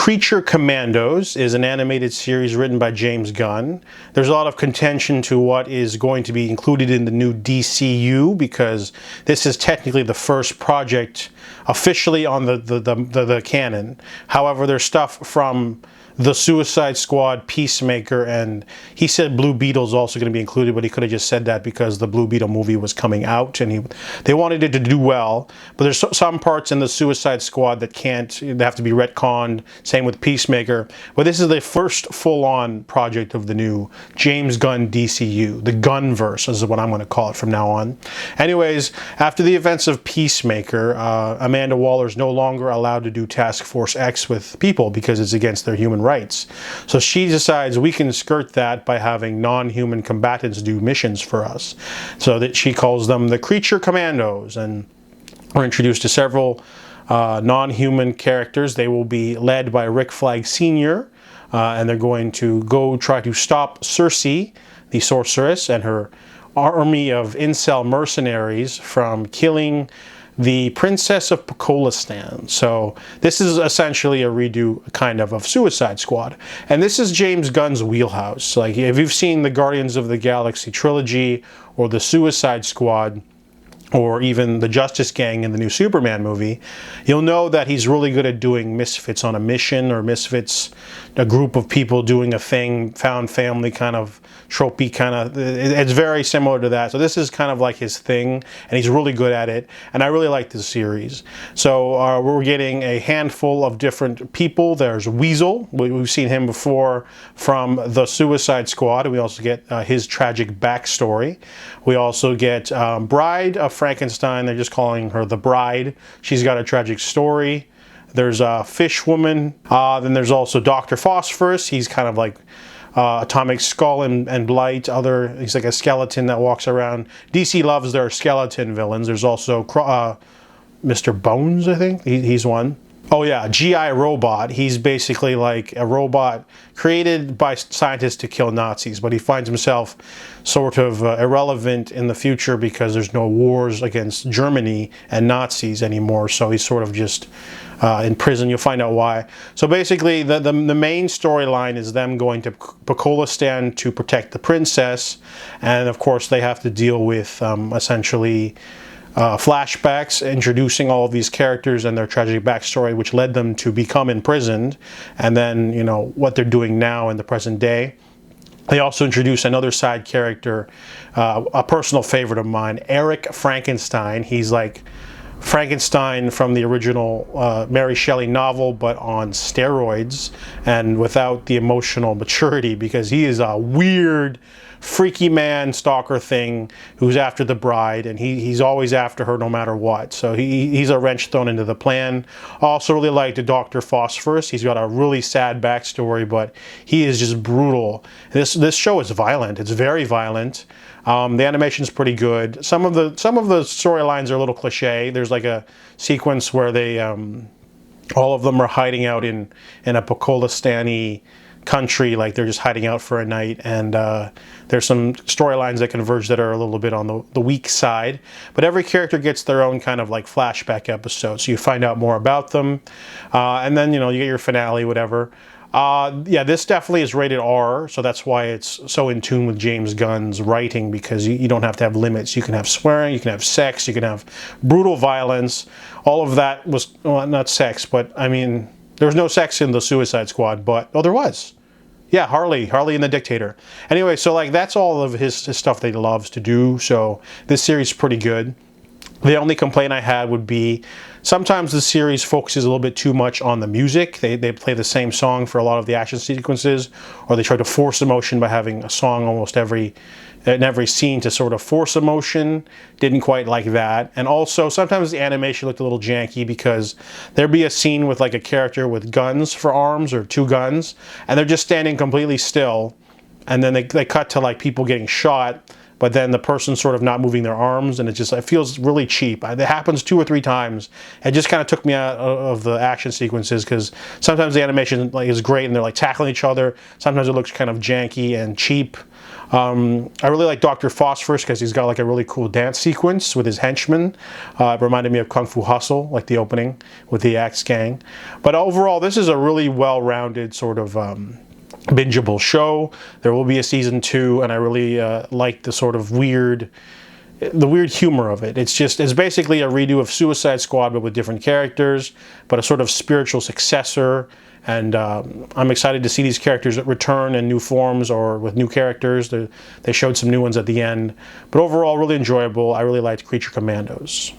Creature Commandos is an animated series written by James Gunn. There's a lot of contention to what is going to be included in the new DCU because this is technically the first project officially on the canon. However, there's stuff from the Suicide Squad, Peacemaker, and he said Blue Beetle's also going to be included, but he could have just said that because the Blue Beetle movie was coming out and they wanted it to do well. But there's some parts in the Suicide Squad that they have to be retconned. Same with Peacemaker. But this is the first full-on project of the new James Gunn DCU. The Gunverse is what I'm going to call it from now on. Anyways, after the events of Peacemaker, Amanda Waller is no longer allowed to do Task Force X with people because it's against their human rights. So she decides we can skirt that by having non-human combatants do missions for us. So that she calls them the Creature Commandos, and we're introduced to several non-human characters. They will be led by Rick Flag Sr., and they're going to go try to stop Circe, the sorceress, and her army of incel mercenaries from killing the Princess of Pokolistan. So this is essentially a redo kind of Suicide Squad. And this is James Gunn's wheelhouse. Like if you've seen the Guardians of the Galaxy trilogy or the Suicide Squad, or even the Justice Gang in the new Superman movie, you'll know that he's really good at doing misfits on a mission, or misfits, a group of people doing a thing, found family kind of tropey kind of, it's very similar to that. So this is kind of like his thing, and he's really good at it, and I really like this series. So we're getting a handful of different people. There's Weasel, we've seen him before from the Suicide Squad. We also get his tragic backstory. We also get Bride of Frankenstein. They're just calling her the Bride. She's got a tragic story. There's a Fish Woman. Then there's also Dr. Phosphorous. He's kind of like Atomic Skull and Blight. He's like a skeleton that walks around. DC loves their skeleton villains. There's also Mr. Bones, I think. He's one. Oh yeah, G.I. Robot. He's basically like a robot created by scientists to kill Nazis, but he finds himself sort of irrelevant in the future because there's no wars against Germany and Nazis anymore, so he's sort of just in prison. You'll find out why. So basically the main storyline is them going to Pokolistan to protect the princess, and of course they have to deal with essentially flashbacks introducing all of these characters and their tragic backstory, which led them to become imprisoned, and then, you know, what they're doing now in the present day. They also introduce another side character, a personal favorite of mine, Eric Frankenstein. He's like Frankenstein from the original Mary Shelley novel, but on steroids and without the emotional maturity, because he is a weird, freaky man stalker thing who's after the bride, and he's always after her no matter what. So he's a wrench thrown into the plan. I also really liked Dr. Phosphorous. He's got a really sad backstory, but he is just brutal. This show is violent. It's very violent. The animation's pretty good. Some of the storylines are a little cliche. There's like a sequence where they all of them are hiding out in a Pokolistani country, like they're just hiding out for a night, and there's some storylines that converge that are a little bit on the weak side, but every character gets their own kind of like flashback episode, so you find out more about them, and then, you know, you get your finale, whatever. Yeah, this definitely is rated R, so that's why it's so in tune with James Gunn's writing, because you don't have to have limits. You can have swearing, you can have sex, you can have brutal violence. All of that was, well, not sex, but I mean, there was no sex in the Suicide Squad, but, oh, there was. Yeah, Harley and the Dictator. Anyway, so like that's all of his stuff that he loves to do, so this series is pretty good. The only complaint I had would be sometimes the series focuses a little bit too much on the music. They play the same song for a lot of the action sequences, or they try to force emotion by having a song almost in every scene to sort of force emotion. Didn't quite like that. And also sometimes the animation looked a little janky, because there'd be a scene with like a character with guns for arms, or two guns, and they're just standing completely still, and then they cut to like people getting shot, but then the person's sort of not moving their arms, and it feels really cheap. It happens 2 or 3 times. It just kind of took me out of the action sequences, because sometimes the animation like is great and they're like tackling each other. Sometimes it looks kind of janky and cheap. I really like Dr. Phosphorous because he's got like a really cool dance sequence with his henchmen. It reminded me of Kung Fu Hustle, like the opening with the Axe Gang. But overall, this is a really well-rounded sort of bingeable show. There will be a season 2, and I really like the sort of weird humor of it. It's basically a redo of Suicide Squad, but with different characters, but a sort of spiritual successor. And I'm excited to see these characters return in new forms or with new characters. They showed some new ones at the end. But overall, really enjoyable. I really liked Creature Commandos.